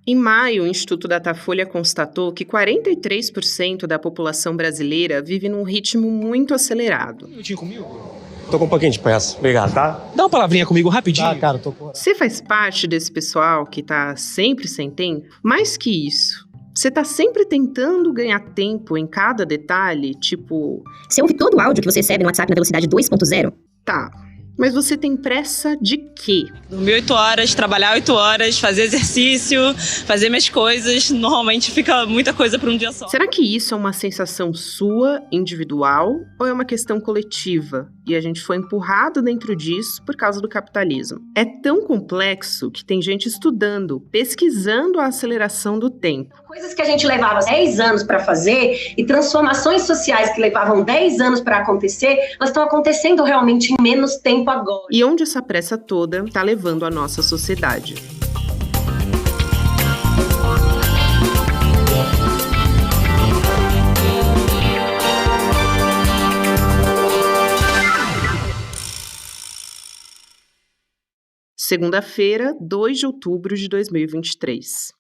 Em maio, o Instituto Datafolha constatou que 43% da população brasileira vive num ritmo muito acelerado. Um minutinho comigo? Tô com um pouquinho de pressa. Obrigado, tá? Dá uma palavrinha comigo rapidinho. Tá, cara, tô com... Você faz parte desse pessoal que tá sempre sem tempo? Mais que isso, você tá sempre tentando ganhar tempo em cada detalhe, tipo... Você ouve todo o áudio que você recebe no WhatsApp na velocidade 2.0? Tá, mas você tem pressa de quê? Dormir 8 horas, trabalhar 8 horas, fazer exercício, fazer minhas coisas. Normalmente fica muita coisa para um dia só. Será que isso é uma sensação sua, individual, ou é uma questão coletiva? E a gente foi empurrado dentro disso por causa do capitalismo. É tão complexo que tem gente estudando, pesquisando a aceleração do tempo. Coisas que a gente levava 10 anos para fazer e transformações sociais que levavam 10 anos para acontecer, elas estão acontecendo realmente em menos tempo agora. E onde essa pressa toda está levando a nossa sociedade? Segunda-feira, 2 de outubro de 2023.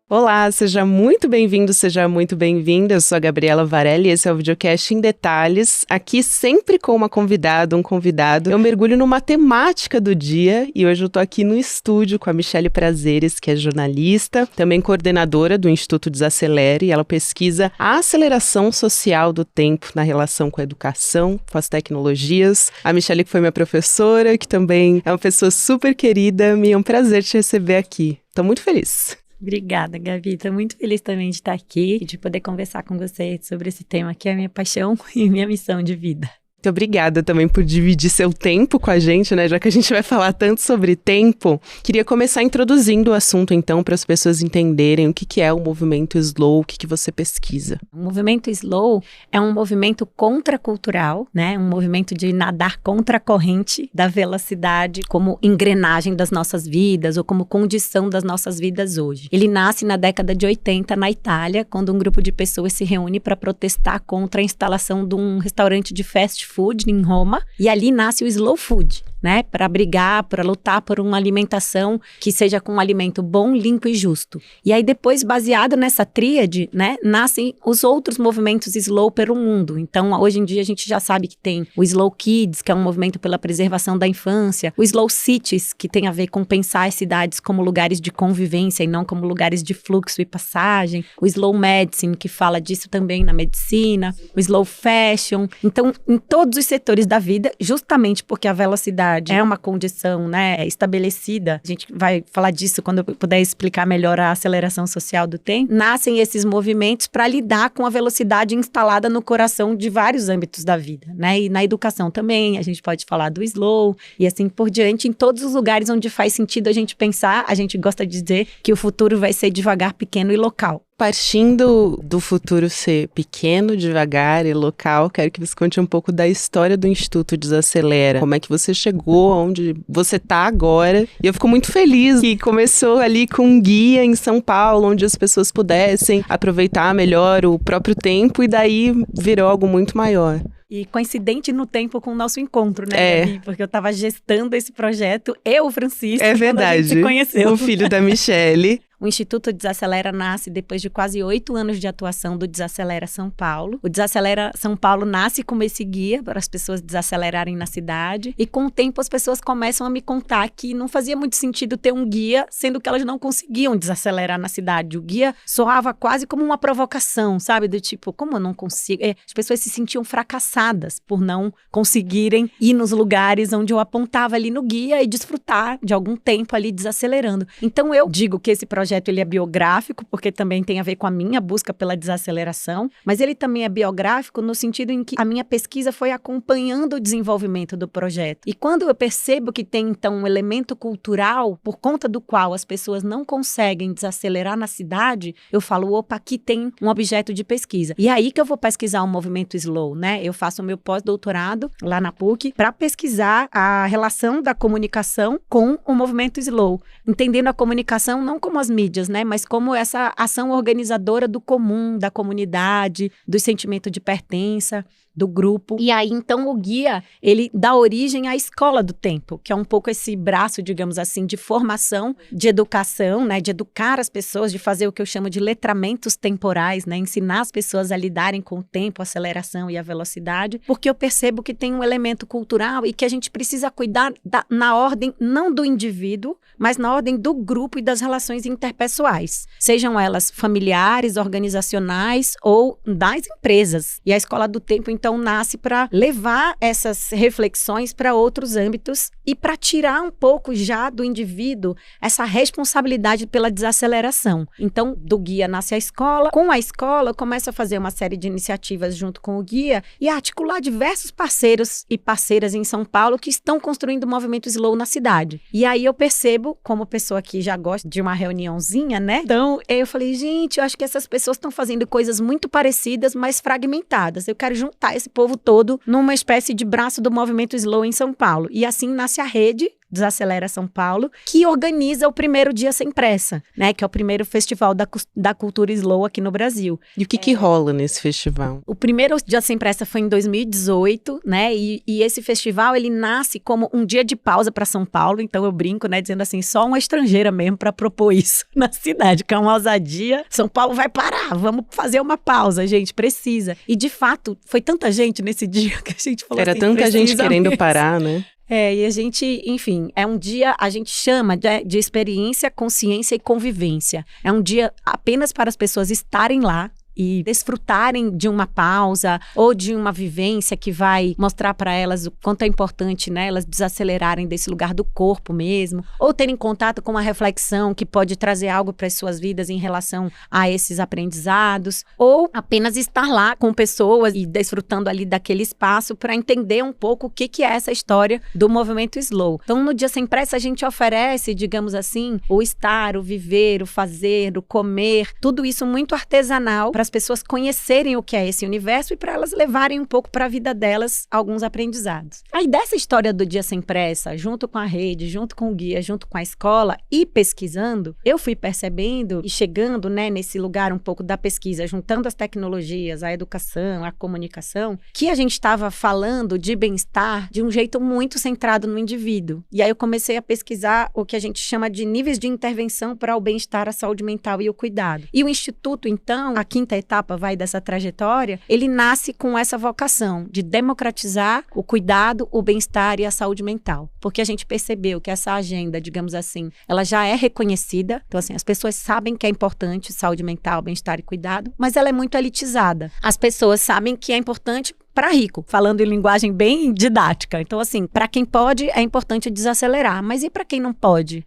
Olá, seja muito bem-vindo, seja muito bem-vinda. Eu sou a Gabriela Varelli e esse é o Videocast em Detalhes. Aqui sempre com uma convidada, um convidado. Eu mergulho numa temática do dia e hoje eu tô aqui no estúdio com a Michele Prazeres, que é jornalista, também coordenadora do Instituto Desacelere, e ela pesquisa a aceleração social do tempo na relação com a educação, com as tecnologias. A Michele que foi minha professora, que também é uma pessoa super querida, é um prazer te receber aqui. Tô muito feliz. Obrigada, Gabi. Estou muito feliz também de estar aqui e de poder conversar com você sobre esse tema que é a minha paixão e minha missão de vida. Muito obrigada também por dividir seu tempo com a gente, né? Já que a gente vai falar tanto sobre tempo, queria começar introduzindo o assunto, então, para as pessoas entenderem o que é o movimento Slow, o que você pesquisa. O movimento Slow é um movimento contracultural, né? Um movimento de nadar contra a corrente da velocidade como engrenagem das nossas vidas ou como condição das nossas vidas hoje. Ele nasce na década de 80 na Itália, quando um grupo de pessoas se reúne para protestar contra a instalação de um restaurante de fast food em Roma, e ali nasce o slow food, né, para brigar, para lutar por uma alimentação que seja com um alimento bom, limpo e justo. E aí depois, baseado nessa tríade, né, nascem os outros movimentos slow pelo mundo. Então, hoje em dia a gente já sabe que tem o Slow Kids, que é um movimento pela preservação da infância, o Slow Cities, que tem a ver com pensar as cidades como lugares de convivência e não como lugares de fluxo e passagem, o Slow Medicine, que fala disso também na medicina, o Slow Fashion. Então, em todos os setores da vida, justamente porque a velocidade é uma condição, né, estabelecida, a gente vai falar disso quando eu puder explicar melhor a aceleração social do tempo, nascem esses movimentos para lidar com a velocidade instalada no coração de vários âmbitos da vida, né, e na educação também, a gente pode falar do slow, e assim por diante, em todos os lugares onde faz sentido a gente pensar, a gente gosta de dizer que o futuro vai ser devagar, pequeno e local. Partindo do futuro ser pequeno, devagar e local, quero que você conte um pouco da história do Instituto Desacelera. Como é que você chegou onde você está agora? E eu fico muito feliz que começou ali com um guia em São Paulo, onde as pessoas pudessem aproveitar melhor o próprio tempo e daí virou algo muito maior. E coincidente no tempo com o nosso encontro, né, Gabi? Porque eu estava gestando esse projeto, eu, Francisco, é verdade. quando a gente se conheceu. O filho da Michele. O Instituto Desacelera nasce depois de quase 8 anos de atuação do Desacelera São Paulo. O Desacelera São Paulo nasce como esse guia para as pessoas desacelerarem na cidade. E com o tempo as pessoas começam a me contar que não fazia muito sentido ter um guia, sendo que elas não conseguiam desacelerar na cidade. O guia soava quase como uma provocação, sabe? Do tipo, como eu não consigo? As pessoas se sentiam fracassadas por não conseguirem ir nos lugares onde eu apontava ali no guia e desfrutar de algum tempo ali desacelerando. Então eu digo que esse projeto ele é biográfico, porque também tem a ver com a minha busca pela desaceleração, mas ele também é biográfico no sentido em que a minha pesquisa foi acompanhando o desenvolvimento do projeto. E quando eu percebo que tem, então, um elemento cultural por conta do qual as pessoas não conseguem desacelerar na cidade, eu falo, opa, aqui tem um objeto de pesquisa. E é aí que eu vou pesquisar o movimento slow, né? Eu faço o meu pós-doutorado lá na PUC para pesquisar a relação da comunicação com o movimento slow, entendendo a comunicação não como as mídias, né? Mas como essa ação organizadora do comum, da comunidade, do sentimento de pertença. do grupo. E aí, então, o guia, ele dá origem à Escola do Tempo, que é um pouco esse braço, digamos assim, de formação, de educação, né, de educar as pessoas, de fazer o que eu chamo de letramentos temporais, né, ensinar as pessoas a lidarem com o tempo, a aceleração e a velocidade, porque eu percebo que tem um elemento cultural e que a gente precisa cuidar na ordem não do indivíduo, mas na ordem do grupo e das relações interpessoais, sejam elas familiares, organizacionais ou das empresas. E a Escola do Tempo, então, nasce para levar essas reflexões para outros âmbitos e para tirar um pouco já do indivíduo essa responsabilidade pela desaceleração. Então, do guia nasce a escola. Com a escola, eu começo a fazer uma série de iniciativas junto com o guia e a articular diversos parceiros e parceiras em São Paulo que estão construindo o movimento Slow na cidade. E aí eu percebo, como pessoa que já gosta de uma reuniãozinha, né? Então, eu falei, gente, eu acho que essas pessoas estão fazendo coisas muito parecidas, mas fragmentadas. Eu quero juntar esse povo todo numa espécie de braço do movimento Slow em São Paulo. E assim nasce a rede Desacelera São Paulo, que organiza o primeiro Dia Sem Pressa, né? Que é o primeiro festival da cultura slow aqui no Brasil. E o que rola nesse festival? O primeiro Dia Sem Pressa foi em 2018, né? E esse festival, ele nasce como um dia de pausa para São Paulo. Então eu brinco, né? Dizendo assim, só uma estrangeira mesmo para propor isso na cidade, que é uma ousadia. São Paulo vai parar, vamos fazer uma pausa, gente, precisa. E de fato, foi tanta gente nesse dia que a gente falou Era assim, tanta gente querendo mesmo parar, né? E a gente, enfim, é um dia, a gente chama de experiência, consciência e convivência. É um dia apenas para as pessoas estarem lá e desfrutarem de uma pausa ou de uma vivência que vai mostrar para elas o quanto é importante, né, elas desacelerarem desse lugar do corpo mesmo, ou terem contato com uma reflexão que pode trazer algo para as suas vidas em relação a esses aprendizados, ou apenas estar lá com pessoas e desfrutando ali daquele espaço para entender um pouco o que é essa história do movimento Slow. Então, no Dia Sem Pressa, a gente oferece, digamos assim, o estar, o viver, o fazer, o comer, tudo isso muito artesanal para as pessoas conhecerem o que é esse universo e para elas levarem um pouco para a vida delas alguns aprendizados. Aí dessa história do Dia Sem Pressa, junto com a rede, junto com o guia, junto com a escola e pesquisando, eu fui percebendo e chegando, né, nesse lugar um pouco da pesquisa, juntando as tecnologias, a educação, a comunicação, que a gente estava falando de bem-estar de um jeito muito centrado no indivíduo. E aí eu comecei a pesquisar o que a gente chama de níveis de intervenção para o bem-estar, a saúde mental e o cuidado. E o Instituto, então, a quinta etapa dessa trajetória, ele nasce com essa vocação de democratizar o cuidado, o bem-estar e a saúde mental. Porque a gente percebeu que essa agenda, digamos assim, ela já é reconhecida. Então, assim, as pessoas sabem que é importante saúde mental, bem-estar e cuidado, mas ela é muito elitizada. As pessoas sabem que é importante para rico, falando em linguagem bem didática. Então, assim, para quem pode, é importante desacelerar. Mas e para quem não pode?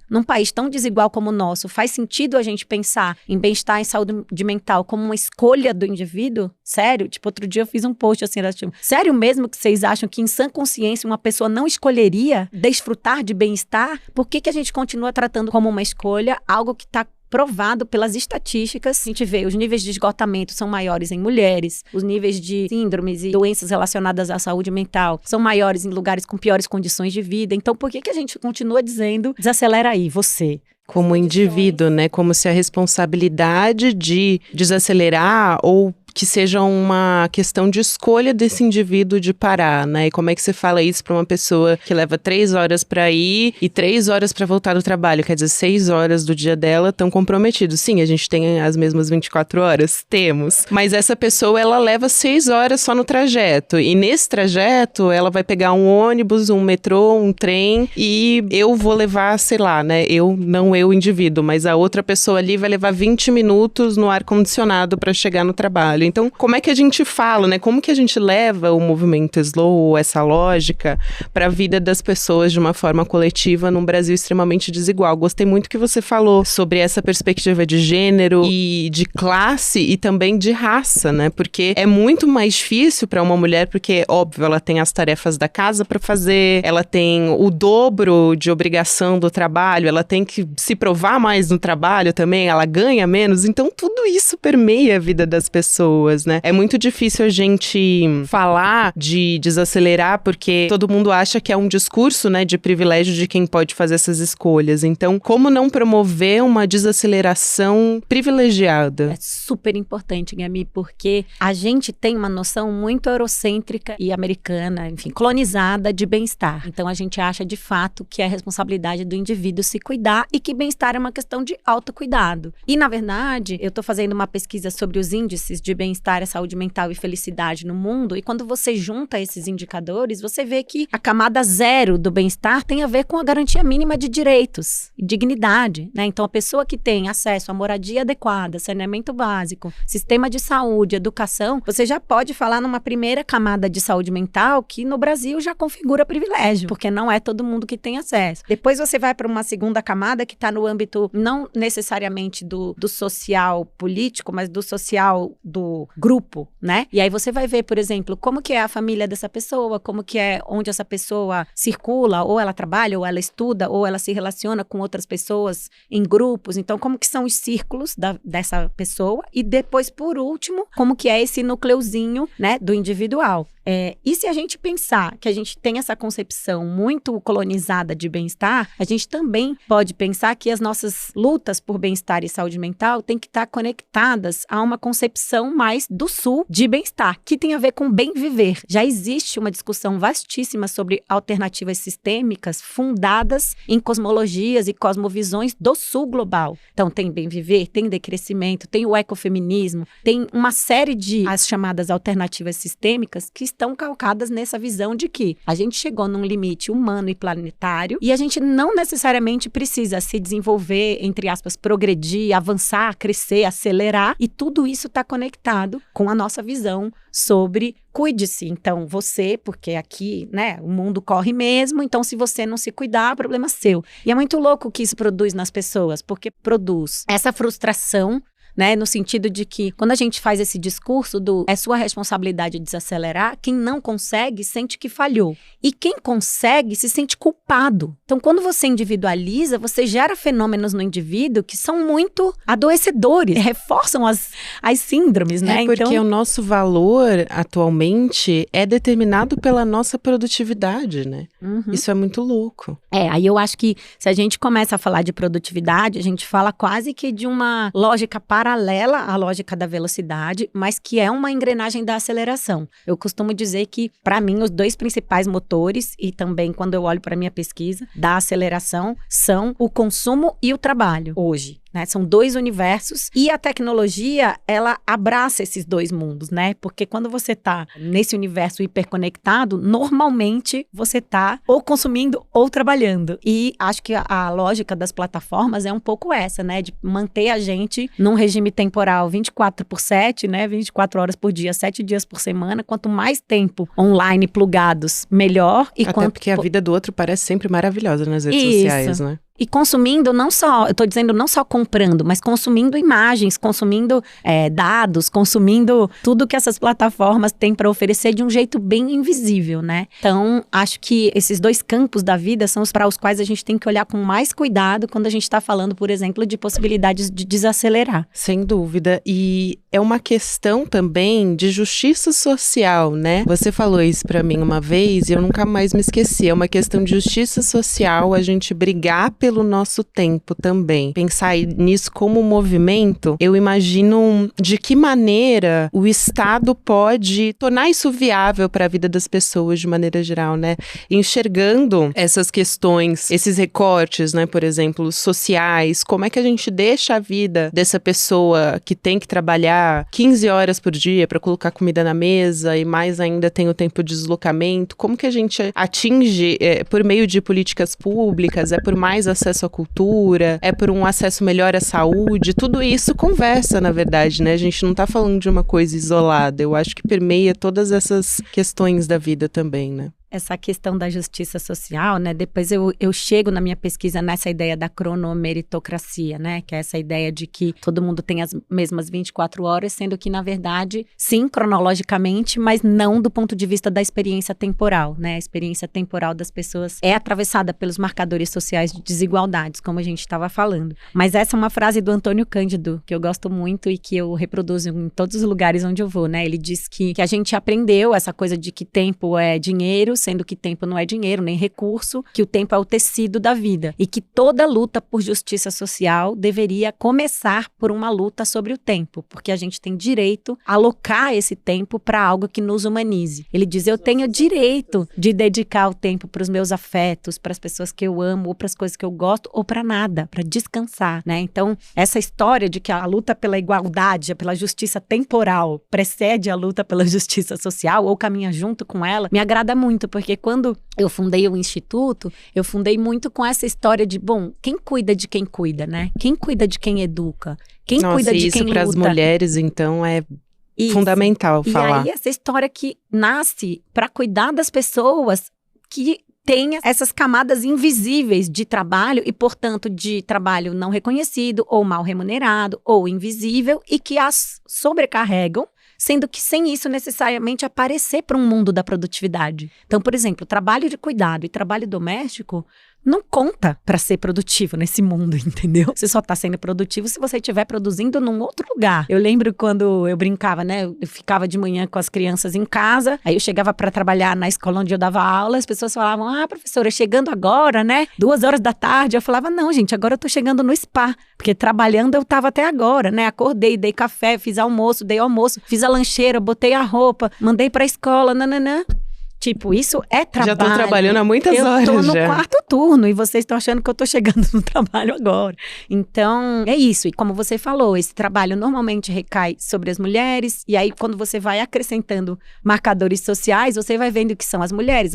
Num país tão desigual como o nosso, faz sentido a gente pensar em bem-estar e saúde mental como uma escolha do indivíduo? Sério? Tipo, outro dia eu fiz um post assim, tipo, sério mesmo que vocês acham que em sã consciência uma pessoa não escolheria desfrutar de bem-estar? Por que a gente continua tratando como uma escolha algo que está provado pelas estatísticas? A gente vê os níveis de esgotamento são maiores em mulheres, os níveis de síndromes e doenças relacionadas à saúde mental são maiores em lugares com piores condições de vida. Então, por que a gente continua dizendo, desacelera aí, você? Como indivíduo, né? Como se a responsabilidade de desacelerar ou que seja uma questão de escolha desse indivíduo de parar, né? E como é que você fala isso para uma pessoa que leva 3 horas para ir e 3 horas para voltar do trabalho? Quer dizer, 6 horas do dia dela estão comprometidos. Sim, a gente tem as mesmas 24 horas? Temos. Mas essa pessoa, ela leva 6 horas só no trajeto. E nesse trajeto, ela vai pegar um ônibus, um metrô, um trem e eu vou levar, sei lá, né? Não eu, indivíduo, mas a outra pessoa ali vai levar 20 minutos no ar-condicionado para chegar no trabalho. Então, como é que a gente fala, né? Como que a gente leva o movimento Slow, essa lógica, para a vida das pessoas de uma forma coletiva num Brasil extremamente desigual? Gostei muito que você falou sobre essa perspectiva de gênero e de classe e também de raça, né? Porque é muito mais difícil para uma mulher, porque, óbvio, ela tem as tarefas da casa para fazer, ela tem o dobro de obrigação do trabalho, ela tem que se provar mais no trabalho também, ela ganha menos. Então, tudo isso permeia a vida das pessoas. pessoas, né? É muito difícil a gente falar de desacelerar, porque todo mundo acha que é um discurso, né, de privilégio de quem pode fazer essas escolhas. Então, como não promover uma desaceleração privilegiada? É super importante, Gabi, porque a gente tem uma noção muito eurocêntrica e americana, enfim, colonizada de bem-estar. Então, a gente acha, de fato, que é responsabilidade do indivíduo se cuidar e que bem-estar é uma questão de autocuidado. E, na verdade, eu estou fazendo uma pesquisa sobre os índices de bem-estar, saúde mental e felicidade no mundo, e quando você junta esses indicadores, você vê que a camada zero do bem-estar tem a ver com a garantia mínima de direitos e dignidade, né? Então, a pessoa que tem acesso a moradia adequada, saneamento básico, sistema de saúde, educação, você já pode falar numa primeira camada de saúde mental que no Brasil já configura privilégio, porque não é todo mundo que tem acesso. Depois você vai para uma segunda camada que está no âmbito não necessariamente do social político, mas do social do grupo, né? E aí você vai ver, por exemplo, como que é a família dessa pessoa, como que é onde essa pessoa circula, ou ela trabalha, ou ela estuda, ou ela se relaciona com outras pessoas em grupos. Então, como que são os círculos dessa pessoa? E depois, por último, como que é esse núcleozinho, né, do individual. E se a gente pensar que a gente tem essa concepção muito colonizada de bem-estar, a gente também pode pensar que as nossas lutas por bem-estar e saúde mental têm que estar conectadas a uma concepção mais do sul de bem-estar, que tem a ver com bem viver. Já existe uma discussão vastíssima sobre alternativas sistêmicas fundadas em cosmologias e cosmovisões do sul global. Então tem bem viver, tem decrescimento, tem o ecofeminismo, tem uma série de as chamadas alternativas sistêmicas que estão calcadas nessa visão de que a gente chegou num limite humano e planetário e a gente não necessariamente precisa se desenvolver, entre aspas, progredir, avançar, crescer, acelerar, e tudo isso está conectado com a nossa visão sobre cuide-se. Então, você, porque aqui, né, o mundo corre mesmo, então se você não se cuidar, problema seu. E é muito louco o que isso produz nas pessoas, porque produz essa frustração, né, no sentido de que quando a gente faz esse discurso do é sua responsabilidade desacelerar, quem não consegue sente que falhou. E quem consegue se sente culpado. Então, quando você individualiza, você gera fenômenos no indivíduo que são muito adoecedores, reforçam as síndromes, né? Porque então, o nosso valor atualmente é determinado pela nossa produtividade, né? Isso é muito louco. Aí eu acho que se a gente começa a falar de produtividade, a gente fala quase que de uma lógica paralela à lógica da velocidade, mas que é uma engrenagem da aceleração. Eu costumo dizer que, para mim, os dois principais motores, e também quando eu olho para a minha pesquisa, da aceleração, são o consumo e o trabalho, hoje. Né? São dois universos e a tecnologia, ela abraça esses dois mundos, né? Porque quando você está nesse universo hiperconectado, normalmente você está ou consumindo ou trabalhando. E acho que a lógica das plataformas é um pouco essa, né? De manter a gente num regime temporal 24/7, né? 24 horas por dia, 7 dias por semana. Quanto mais tempo online plugados, melhor. E até porque a vida do outro parece sempre maravilhosa nas redes sociais, né? E consumindo não só, eu tô dizendo não só comprando, mas consumindo imagens, consumindo dados, consumindo tudo que essas plataformas têm para oferecer de um jeito bem invisível, né? Então, acho que esses dois campos da vida são os para os quais a gente tem que olhar com mais cuidado quando a gente está falando, por exemplo, de possibilidades de desacelerar. Sem dúvida. E é uma questão também de justiça social, né? Você falou isso para mim uma vez e eu nunca mais me esqueci. É uma questão de justiça social, a gente brigar pelo nosso tempo também. Pensar nisso como um movimento, eu imagino de que maneira o Estado pode tornar isso viável para a vida das pessoas de maneira geral, né? Enxergando essas questões, esses recortes, né, por exemplo, sociais, como é que a gente deixa a vida dessa pessoa que tem que trabalhar 15 horas por dia para colocar comida na mesa e mais ainda tem o tempo de deslocamento, como que a gente atinge por meio de políticas públicas, por mais acesso à cultura, por um acesso melhor à saúde, tudo isso conversa, na verdade, né? A gente não tá falando de uma coisa isolada, eu acho que permeia todas essas questões da vida também, né? essa questão da justiça social, né? Depois eu chego na minha pesquisa nessa ideia da cronomeritocracia, né? Que é essa ideia de que todo mundo tem as mesmas 24 horas, sendo que, na verdade, sim, cronologicamente, mas não do ponto de vista da experiência temporal, né? A experiência temporal das pessoas é atravessada pelos marcadores sociais de desigualdades, como a gente estava falando. Mas essa é uma frase do Antônio Cândido, que eu gosto muito e que eu reproduzo em todos os lugares onde eu vou, né? Ele diz que a gente aprendeu essa coisa de que tempo é dinheiro, sendo que tempo não é dinheiro, nem recurso, que o tempo é o tecido da vida e que toda luta por justiça social deveria começar por uma luta sobre o tempo, porque a gente tem direito a alocar esse tempo para algo que nos humanize. Ele diz, eu tenho direito de dedicar o tempo para os meus afetos, para as pessoas que eu amo, ou para as coisas que eu gosto, ou para nada, para descansar, né? Então, essa história de que a luta pela igualdade, pela justiça temporal, precede a luta pela justiça social, ou caminha junto com ela, me agrada muito, porque quando eu fundei o Instituto, eu fundei muito com essa história de, bom, quem cuida de quem cuida, né? Quem cuida de quem educa? Quem cuida de quem luta? Isso para as mulheres, então, é fundamental falar. E aí, essa história que nasce para cuidar das pessoas que tem essas camadas invisíveis de trabalho e, portanto, de trabalho não reconhecido, ou mal remunerado, ou invisível, e que as sobrecarregam, sendo que sem isso necessariamente aparecer para um mundo da produtividade. Então, por exemplo, trabalho de cuidado e trabalho doméstico não conta para ser produtivo nesse mundo, entendeu? Você só tá sendo produtivo se você estiver produzindo num outro lugar. Eu lembro quando eu brincava, né? Eu ficava de manhã com as crianças em casa, aí eu chegava para trabalhar na escola onde eu dava aula, as pessoas falavam, professora, chegando agora, né? 2 horas da tarde. Eu falava, não, gente, agora eu tô chegando no spa, porque trabalhando eu tava até agora, né? Acordei, dei café, fiz almoço, dei almoço, fiz a lancheira, botei a roupa, mandei pra escola, nananã. Tipo, isso é trabalho. Já tô trabalhando há muitas horas já. Eu tô no 4º turno e vocês estão achando que eu tô chegando no trabalho agora. Então, é isso. E como você falou, esse trabalho normalmente recai sobre as mulheres. E aí, quando você vai acrescentando marcadores sociais, você vai vendo que são as mulheres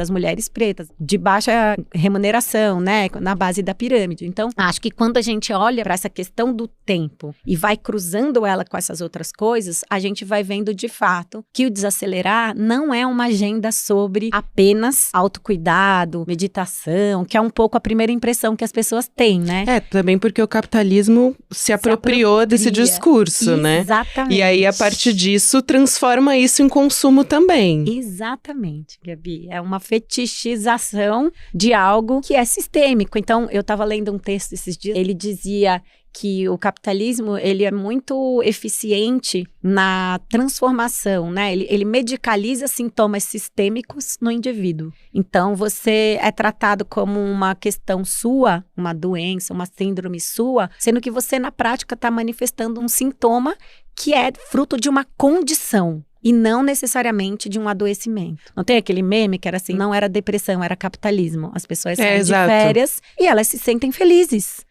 pretas, de baixa remuneração, né? Na base da pirâmide. Então, acho que quando a gente olha para essa questão do tempo e vai cruzando ela com essas outras coisas, a gente vai vendo de fato que o desacelerar não é uma agenda sobre apenas autocuidado, meditação, que é um pouco a primeira impressão que as pessoas têm, né? Também porque o capitalismo se apropriou desse discurso, né? Exatamente. E aí, a partir disso, transforma isso em consumo também. Exatamente, Gabi. É uma fetichização de algo que é sistêmico. Então, eu estava lendo um texto esses dias, ele dizia que o capitalismo, ele é muito eficiente na transformação, né? Ele medicaliza sintomas sistêmicos no indivíduo. Então, você é tratado como uma questão sua, uma doença, uma síndrome sua, sendo que você, na prática, está manifestando um sintoma que é fruto de uma condição. E não necessariamente de um adoecimento. Não tem aquele meme que era assim, não era depressão, era capitalismo. As pessoas saem de férias e elas se sentem felizes.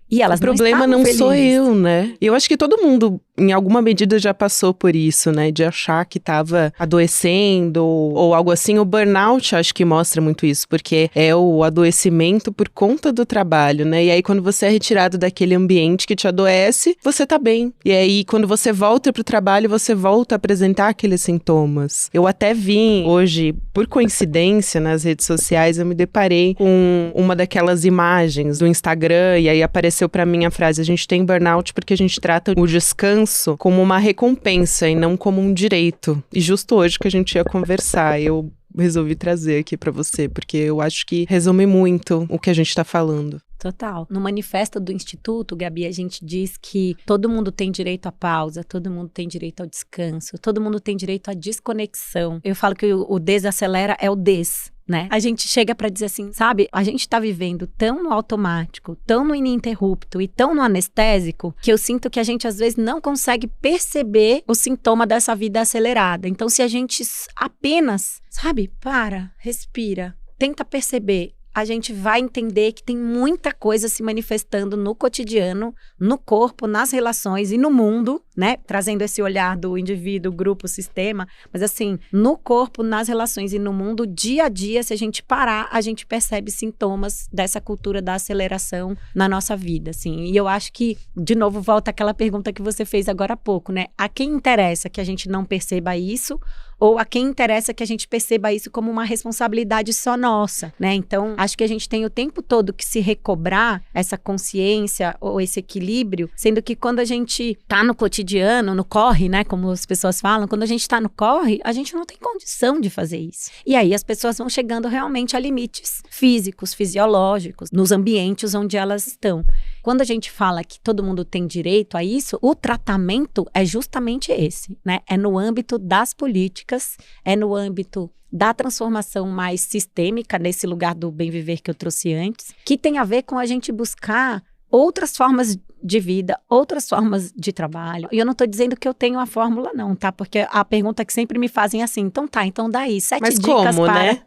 E elas o problema não felizes. Sou eu, né? Eu acho que todo mundo, em alguma medida, já passou por isso, né? De achar que estava adoecendo ou algo assim. O burnout, acho que mostra muito isso, porque é o adoecimento por conta do trabalho, né? E aí, quando você é retirado daquele ambiente que te adoece, você tá bem. E aí, quando você volta pro trabalho, você volta a apresentar aqueles sintomas. Eu até vi hoje, por coincidência, nas redes sociais, eu me deparei com uma daquelas imagens do Instagram, e aí apareceu pra mim a frase, a gente tem burnout porque a gente trata o descanso como uma recompensa e não como um direito. E justo hoje que a gente ia conversar, eu resolvi trazer aqui pra você, porque eu acho que resume muito o que a gente tá falando. Total. No manifesto do Instituto, Gabi, a gente diz que todo mundo tem direito à pausa, todo mundo tem direito ao descanso, todo mundo tem direito à desconexão. Eu falo que o desacelera é o né? A gente chega pra dizer assim, sabe? A gente tá vivendo tão no automático, tão no ininterrupto e tão no anestésico, que eu sinto que a gente às vezes não consegue perceber o sintoma dessa vida acelerada. Então, se a gente apenas, sabe? Para, respira, tenta perceber, a gente vai entender que tem muita coisa se manifestando no cotidiano, no corpo, nas relações e no mundo, né? Trazendo esse olhar do indivíduo, grupo, sistema. Mas assim, no corpo, nas relações e no mundo, dia a dia, se a gente parar, a gente percebe sintomas dessa cultura da aceleração na nossa vida, assim. E eu acho que, de novo, volta àquela pergunta que você fez agora há pouco, né? A quem interessa que a gente não perceba isso, ou a quem interessa que a gente perceba isso como uma responsabilidade só nossa, né? Então, acho que a gente tem o tempo todo que se recobrar essa consciência ou esse equilíbrio, sendo que quando a gente tá no cotidiano, no corre, né? Como as pessoas falam, quando a gente tá no corre, a gente não tem condição de fazer isso. E aí as pessoas vão chegando realmente a limites físicos, fisiológicos, nos ambientes onde elas estão. Quando a gente fala que todo mundo tem direito a isso, o tratamento é justamente esse, né? É no âmbito das políticas, é no âmbito da transformação mais sistêmica, nesse lugar do bem viver que eu trouxe antes, que tem a ver com a gente buscar outras formas de vida, outras formas de trabalho. E eu não tô dizendo que eu tenho a fórmula não, tá? Porque a pergunta que sempre me fazem é assim, então daí 7 Mas dicas como, para... né?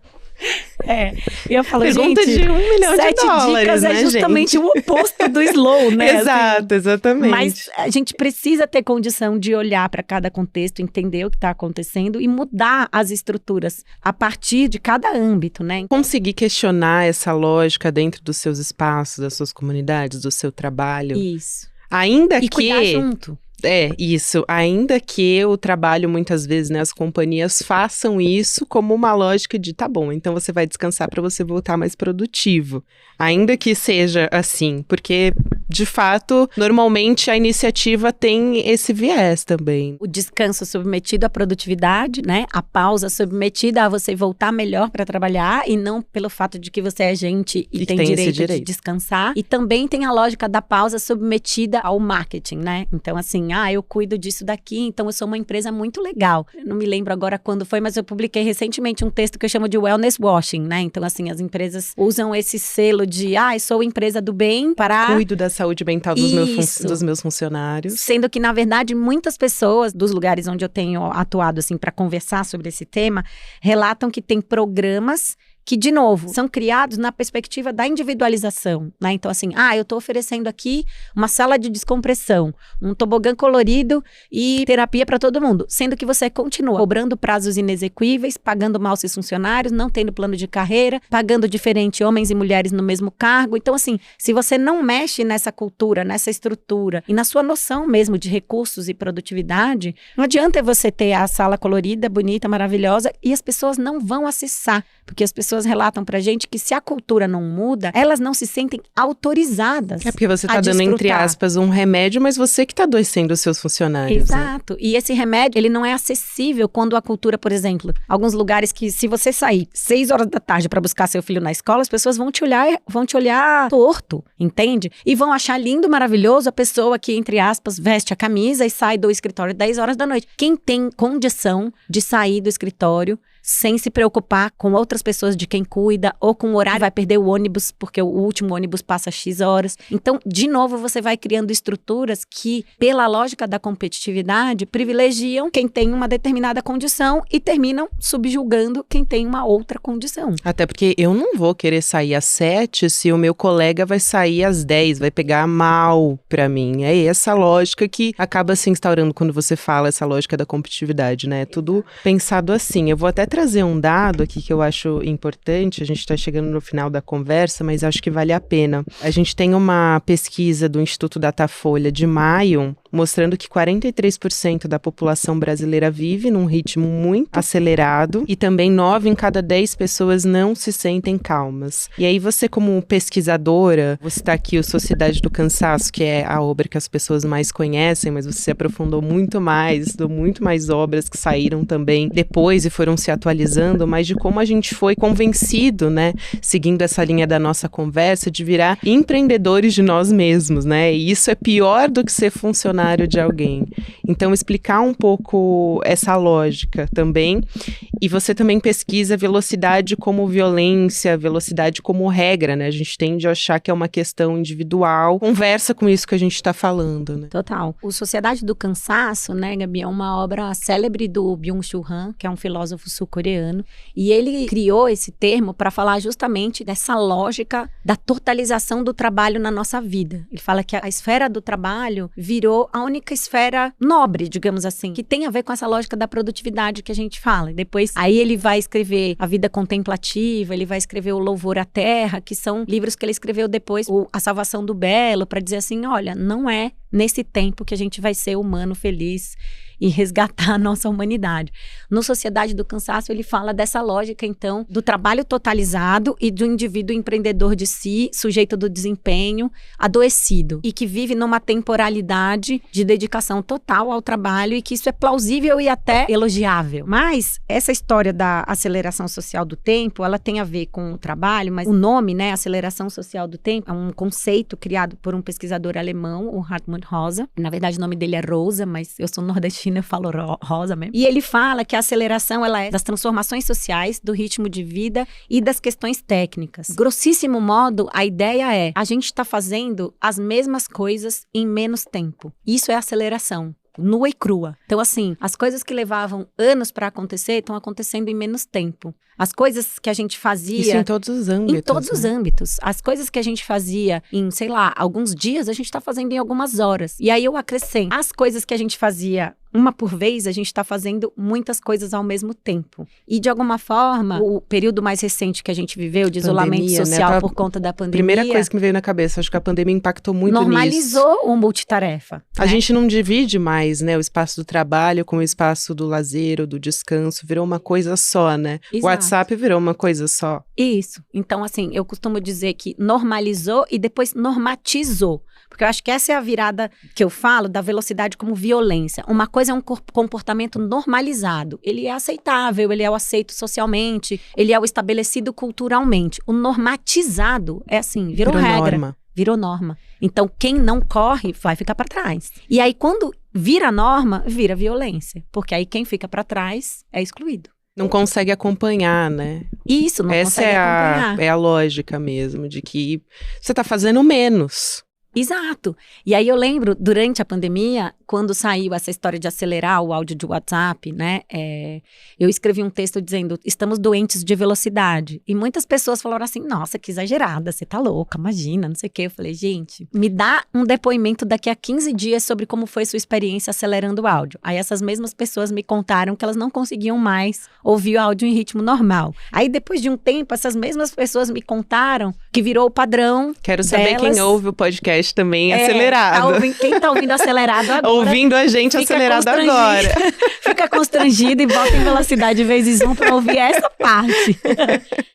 E eu falo, Pergunta gente, de $1 milhão 7 dicas né, é justamente gente? o oposto do slow, né? Exato, assim. exatamente. Mas a gente precisa ter condição de olhar para cada contexto, entender o que está acontecendo e mudar as estruturas a partir de cada âmbito, né? Conseguir questionar essa lógica dentro dos seus espaços, das suas comunidades, do seu trabalho. Isso. Ainda E que... cuidar junto. É, isso. Ainda que o trabalho, muitas vezes, né, as companhias façam isso como uma lógica de, tá bom, então você vai descansar para você voltar mais produtivo. Ainda que seja assim, porque, de fato, normalmente a iniciativa tem esse viés também. O descanso submetido à produtividade, né? A pausa submetida a você voltar melhor para trabalhar e não pelo fato de que você é gente e tem direito de descansar. E também tem a lógica da pausa submetida ao marketing, né? Então, assim, eu cuido disso daqui, então eu sou uma empresa muito legal. Eu não me lembro agora quando foi, mas eu publiquei recentemente um texto que eu chamo de wellness washing, né? Então, assim, as empresas usam esse selo de, sou empresa do bem para... Cuido da saúde mental dos meus funcionários. Sendo que, na verdade, muitas pessoas dos lugares onde eu tenho atuado, assim, para conversar sobre esse tema, relatam que tem programas que, de novo, são criados na perspectiva da individualização, né? Então, assim, eu tô oferecendo aqui uma sala de descompressão, um tobogã colorido e terapia para todo mundo, sendo que você continua cobrando prazos inexequíveis, pagando mal seus funcionários, não tendo plano de carreira, pagando diferente homens e mulheres no mesmo cargo. Então, assim, se você não mexe nessa cultura, nessa estrutura e na sua noção mesmo de recursos e produtividade, não adianta você ter a sala colorida, bonita, maravilhosa e as pessoas não vão acessar, porque as pessoas relatam pra gente que se a cultura não muda, elas não se sentem autorizadas. É porque você tá dando, entre aspas, um remédio, mas você que tá adoecendo os seus funcionários. Exato. Né? E esse remédio, ele não é acessível quando a cultura, por exemplo, alguns lugares que se você sair 6 horas da tarde pra buscar seu filho na escola, as pessoas vão te olhar torto, entende? E vão achar lindo, maravilhoso a pessoa que, entre aspas, veste a camisa e sai do escritório 10 horas da noite. Quem tem condição de sair do escritório sem se preocupar com outras pessoas de quem cuida, ou com o horário, vai perder o ônibus, porque o último ônibus passa X horas. Então, de novo, você vai criando estruturas que, pela lógica da competitividade, privilegiam quem tem uma determinada condição e terminam subjugando quem tem uma outra condição. Até porque eu não vou querer sair às 7 se o meu colega vai sair às 10, vai pegar mal pra mim. É essa lógica que acaba se instaurando quando você fala essa lógica da competitividade, né? É tudo pensado assim. Eu vou até trazer um dado aqui que eu acho importante, a gente está chegando no final da conversa, mas acho que vale a pena. A gente tem uma pesquisa do Instituto Datafolha de maio, mostrando que 43% da população brasileira vive num ritmo muito acelerado e também 9 em cada 10 pessoas não se sentem calmas. E aí você, como pesquisadora, vou citar aqui o Sociedade do Cansaço, que é a obra que as pessoas mais conhecem, mas você se aprofundou muito mais, estudou muito mais obras que saíram também depois e foram se atualizando, mas de como a gente foi convencido, né, seguindo essa linha da nossa conversa, de virar empreendedores de nós mesmos, né, e isso é pior do que ser funcionário de alguém. Então, explicar um pouco essa lógica também E você também pesquisa velocidade como violência, velocidade como regra, né? A gente tende a achar que é uma questão individual. Conversa com isso que a gente está falando, né? Total. O Sociedade do Cansaço, né, Gabi, é uma obra célebre do Byung-Chul Han, que é um filósofo sul-coreano, e ele criou esse termo para falar justamente dessa lógica da totalização do trabalho na nossa vida. Ele fala que a esfera do trabalho virou a única esfera nobre, digamos assim, que tem a ver com essa lógica da produtividade que a gente fala. E depois, aí ele vai escrever A Vida Contemplativa, ele vai escrever O Louvor à Terra, que são livros que ele escreveu depois, A Salvação do Belo, para dizer assim, olha, não é nesse tempo que a gente vai ser humano feliz e resgatar a nossa humanidade. No Sociedade do Cansaço, ele fala dessa lógica, então, do trabalho totalizado e do indivíduo empreendedor de si, sujeito do desempenho, adoecido, e que vive numa temporalidade de dedicação total ao trabalho e que isso é plausível e até elogiável. Mas essa história da aceleração social do tempo, ela tem a ver com o trabalho, mas o nome, né, aceleração social do tempo, é um conceito criado por um pesquisador alemão, o Hartmut Rosa. Na verdade, o nome dele é Rosa, mas eu sou nordestina, eu falo Rosa mesmo. E ele fala que a aceleração, ela é das transformações sociais, do ritmo de vida e das questões técnicas. Grossíssimo modo, a ideia é, a gente está fazendo as mesmas coisas em menos tempo. Isso é aceleração. Nua e crua. Então, assim, as coisas que levavam anos para acontecer estão acontecendo em menos tempo. As coisas que a gente fazia... Isso em todos os âmbitos. Em todos os âmbitos. As coisas que a gente fazia em, sei lá, alguns dias, a gente está fazendo em algumas horas. E aí eu acrescento. As coisas que a gente fazia uma por vez, a gente está fazendo muitas coisas ao mesmo tempo. E, de alguma forma, o período mais recente que a gente viveu, de isolamento social, né, por conta da pandemia... Primeira coisa que me veio na cabeça, acho que a pandemia impactou muito normalizou o multitarefa. A gente não divide mais, né, o espaço do trabalho com o espaço do lazer ou do descanso. Virou uma coisa só, né? Exato. O WhatsApp virou uma coisa só. Isso. Então, assim, eu costumo dizer que normalizou e depois normatizou. Porque eu acho que essa é a virada que eu falo da velocidade como violência. Uma coisa é um comportamento normalizado. Ele é aceitável, ele é o aceito socialmente, ele é o estabelecido culturalmente. O normatizado é assim, virou regra. Norma. Virou norma. Então, quem não corre vai ficar para trás. E aí, quando vira norma, vira violência. Porque aí quem fica para trás é excluído. Não consegue acompanhar, né? Isso, não consegue acompanhar. Essa é a lógica mesmo, de que você está fazendo menos. Exato. E aí eu lembro, durante a pandemia, quando saiu essa história de acelerar o áudio de WhatsApp, né, eu escrevi um texto dizendo, estamos doentes de velocidade. E muitas pessoas falaram assim, nossa, que exagerada, você tá louca, imagina, não sei o quê. Eu falei, gente, me dá um depoimento daqui a 15 dias sobre como foi sua experiência acelerando o áudio. Aí essas mesmas pessoas me contaram que elas não conseguiam mais ouvir o áudio em ritmo normal. Aí depois de um tempo, essas mesmas pessoas me contaram que virou o padrão. Quero saber delas. quem ouve o podcast também acelerado. Quem tá ouvindo acelerado agora. Ouvindo a gente acelerado agora. Fica constrangido e bota em velocidade vezes 1 pra ouvir essa parte.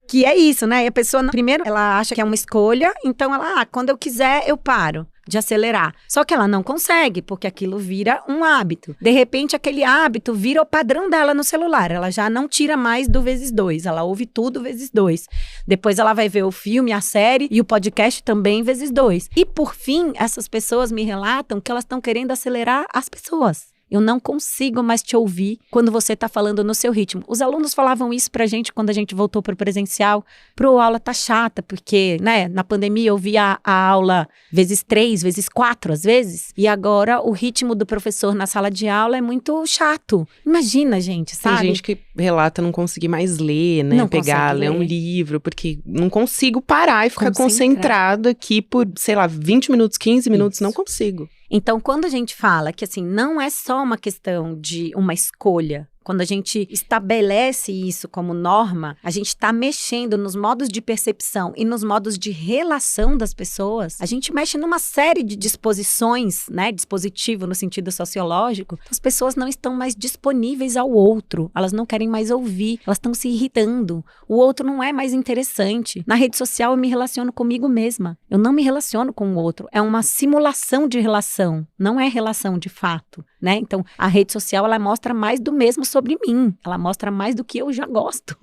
Que é isso, né? E a pessoa, primeiro, ela acha que é uma escolha, então ela, quando eu quiser, eu paro de acelerar. Só que ela não consegue, porque aquilo vira um hábito. De repente, aquele hábito vira o padrão dela no celular. Ela já não tira mais do vezes 2. Ela ouve tudo vezes 2. Depois ela vai ver o filme, a série e o podcast também vezes 2. E por fim, essas pessoas me relatam que elas estão querendo acelerar as pessoas. Eu não consigo mais te ouvir quando você está falando no seu ritmo. Os alunos falavam isso pra gente quando a gente voltou pro presencial. A aula tá chata, porque, né, na pandemia eu via a aula vezes 3, vezes 4 às vezes. E agora o ritmo do professor na sala de aula é muito chato. Imagina, gente, sabe? Tem gente que relata não conseguir mais ler, né? Não pegar, ler um livro, porque não consigo parar e ficar concentrado aqui por, sei lá, 20 minutos, 15 minutos, não consigo. Então, quando a gente fala que, assim, não é só uma questão de uma escolha, quando a gente estabelece isso como norma, a gente está mexendo nos modos de percepção e nos modos de relação das pessoas. A gente mexe numa série de disposições, né? Dispositivo no sentido sociológico. As pessoas não estão mais disponíveis ao outro. Elas não querem mais ouvir. Elas estão se irritando. O outro não é mais interessante. Na rede social eu me relaciono comigo mesma. Eu não me relaciono com o outro. É uma simulação de relação. Não é relação de fato, né? Então, a rede social, ela mostra mais do mesmo sobre mim. Ela mostra mais do que eu já gosto.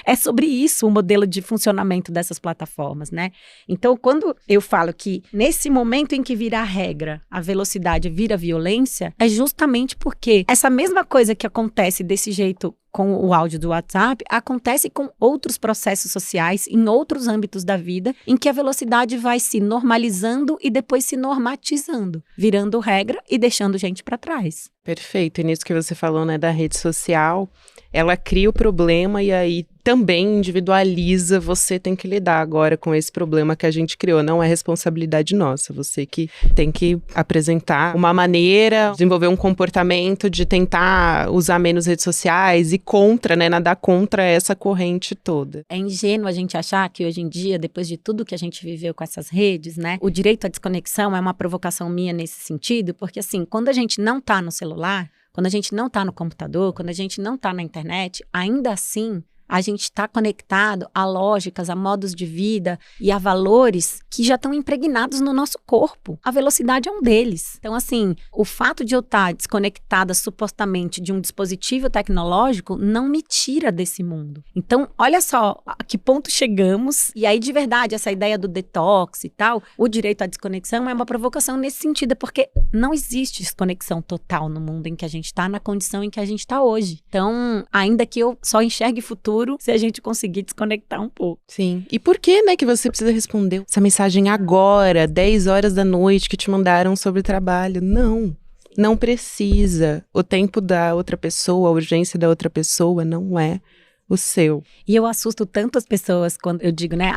É sobre isso o modelo de funcionamento dessas plataformas, né? Então, quando eu falo que nesse momento em que vira a regra, a velocidade vira violência, é justamente porque essa mesma coisa que acontece desse jeito com o áudio do WhatsApp, acontece com outros processos sociais, em outros âmbitos da vida, em que a velocidade vai se normalizando e depois se normatizando, virando regra e deixando gente para trás. Perfeito. E nisso que você falou, né, da rede social, ela cria o problema e aí também individualiza, você tem que lidar agora com esse problema que a gente criou, não é responsabilidade nossa, você que tem que apresentar uma maneira, desenvolver um comportamento de tentar usar menos redes sociais e contra, né, nadar contra essa corrente toda. É ingênuo a gente achar que hoje em dia, depois de tudo que a gente viveu com essas redes, né, o direito à desconexão é uma provocação minha nesse sentido, porque assim, quando a gente não tá no celular, quando a gente não tá no computador, quando a gente não tá na internet, ainda assim, a gente está conectado a lógicas, a modos de vida e a valores que já estão impregnados no nosso corpo. A velocidade é um deles. Então, assim, o fato de eu estar desconectada supostamente de um dispositivo tecnológico não me tira desse mundo. Então, olha só a que ponto chegamos. E aí, de verdade, essa ideia do detox e tal, o direito à desconexão é uma provocação nesse sentido, porque não existe desconexão total no mundo em que a gente está, na condição em que a gente está hoje. Então, ainda que eu só enxergue futuro, se a gente conseguir desconectar um pouco. Sim. E por que, né, que você precisa responder essa mensagem agora, 10 horas da noite, que te mandaram sobre trabalho? Não precisa. O tempo da outra pessoa, a urgência da outra pessoa não é o seu. E eu assusto tanto as pessoas quando eu digo, né,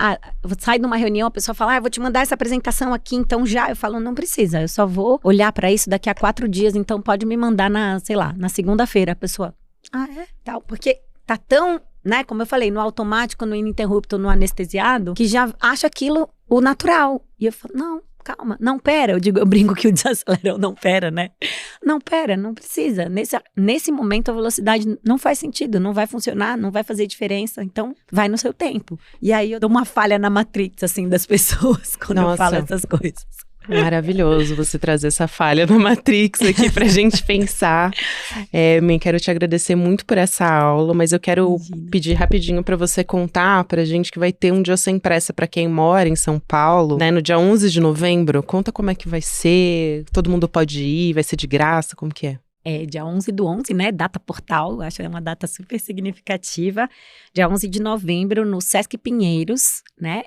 sai de uma reunião, a pessoa fala, eu vou te mandar essa apresentação aqui, então já. Eu falo, não precisa, eu só vou olhar pra isso daqui a 4 dias, então pode me mandar na segunda-feira. A pessoa, tal, porque tá tão, né, como eu falei, no automático, no ininterrupto, no anestesiado, que já acha aquilo o natural. E eu falo, não, calma, não, pera. Eu brinco que o desacelerão não pera, né? Não pera, não precisa. Nesse momento, a velocidade não faz sentido, não vai funcionar, não vai fazer diferença. Então, vai no seu tempo. E aí, eu dou uma falha na Matrix, assim, das pessoas quando eu falo essas coisas. Maravilhoso você trazer essa falha na Matrix aqui pra gente pensar. Quero te agradecer muito por essa aula, mas eu quero pedir rapidinho pra você contar pra gente que vai ter um Dia Sem Pressa pra quem mora em São Paulo, né, no dia 11 de novembro. Conta como é que vai ser, todo mundo pode ir, vai ser de graça, como que é? Dia 11/11, né, data portal, acho que é uma data super significativa, dia 11 de novembro no Sesc Pinheiros, né,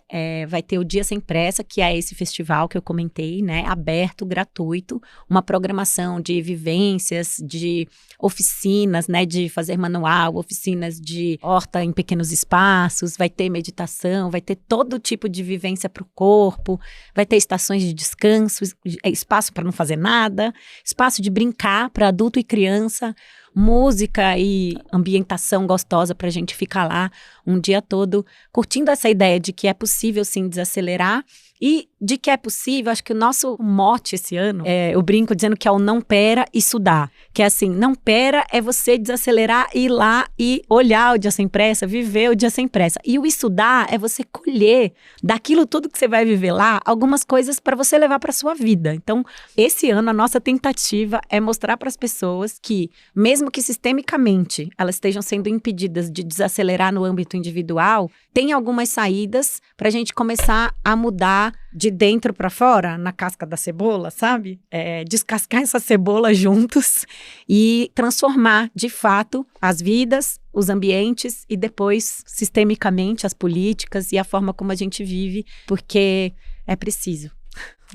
vai ter o Dia Sem Pressa, que é esse festival que eu comentei, né, aberto, gratuito, uma programação de vivências, de oficinas, né, de fazer manual, oficinas de horta em pequenos espaços, vai ter meditação, vai ter todo tipo de vivência para o corpo, vai ter estações de descanso, espaço para não fazer nada, espaço de brincar para adulto e criança, música e ambientação gostosa pra gente ficar lá um dia todo curtindo essa ideia de que é possível sim desacelerar e de que é possível. Acho que o nosso mote esse ano, eu brinco dizendo que é o não pera, isso dá. Que é assim, não pera é você desacelerar, ir lá e olhar o Dia Sem Pressa, viver o Dia Sem Pressa. E o isso dá é você colher daquilo tudo que você vai viver lá, algumas coisas para você levar para sua vida. Então, esse ano a nossa tentativa é mostrar para as pessoas que, mesmo que sistemicamente elas estejam sendo impedidas de desacelerar no âmbito individual, tem algumas saídas para a gente começar a mudar de dentro para fora, na casca da cebola, sabe? Descascar essa cebola juntos e transformar, de fato, as vidas, os ambientes e depois, sistemicamente, as políticas e a forma como a gente vive, porque é preciso.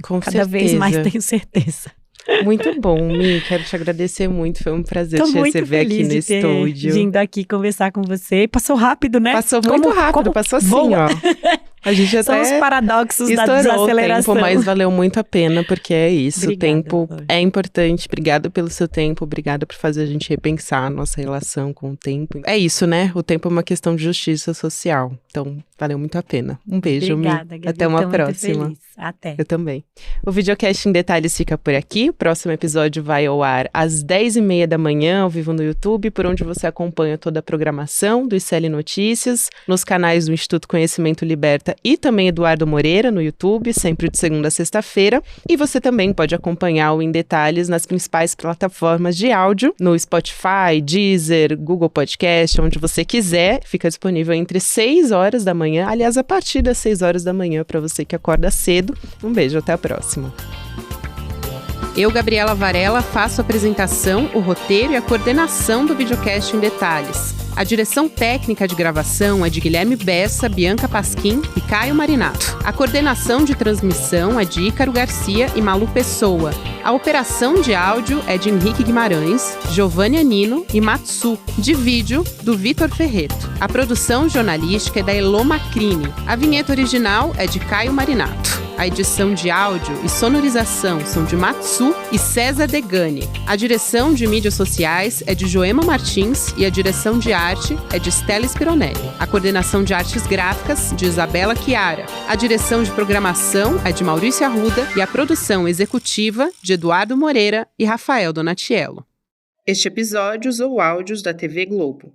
Com Cada certeza. vez mais tenho certeza. Muito bom, Mi, quero te agradecer muito, foi um prazer te receber aqui no estúdio. Vindo aqui conversar com você. Passou rápido, né? Passou muito rápido, passou assim, ó. A gente até são os paradoxos da desaceleração. O tempo, mas valeu muito a pena, porque é isso. Obrigada, o tempo Flor. É importante. Obrigada pelo seu tempo, obrigada por fazer a gente repensar a nossa relação com o tempo. É isso, né? O tempo é uma questão de justiça social. Então, valeu muito a pena. Um beijo, Obrigada, Mi. Gabi, Até uma tô muito próxima. feliz. Até. Eu também. O Videocast em Detalhes fica por aqui. O próximo episódio vai ao ar às 10h30 da manhã, ao vivo no YouTube, por onde você acompanha toda a programação do ICL Notícias, nos canais do Instituto Conhecimento Liberta Bessa e também Eduardo Moreira no YouTube, sempre de segunda a sexta-feira. E você também pode acompanhar o Em Detalhes nas principais plataformas de áudio, no Spotify, Deezer, Google Podcast, onde você quiser. Fica disponível entre 6 horas da manhã, aliás, a partir das 6 horas da manhã para você que acorda cedo. Um beijo, até a próxima. Eu, Gabriela Varela, faço a apresentação, o roteiro e a coordenação do videocast Em Detalhes. A direção técnica de gravação é de Guilherme Bessa, Bianca Pasquim e Caio Marinato. A coordenação de transmissão é de Ícaro Garcia e Malu Pessoa. A operação de áudio é de Henrique Guimarães, Giovanni Nino e Matsu. De vídeo, do Vitor Ferreto. A produção jornalística é da Elô Macrini. A vinheta original é de Caio Marinato. A edição de áudio e sonorização são de Matsu e César Degani. A direção de mídias sociais é de Joema Martins e a direção de arte é de Stella Spironelli. A coordenação de artes gráficas de Isabela Chiara. A direção de programação é de Maurício Arruda e a produção executiva de Eduardo Moreira e Rafael Donatiello. Este episódio usou áudios da TV Globo.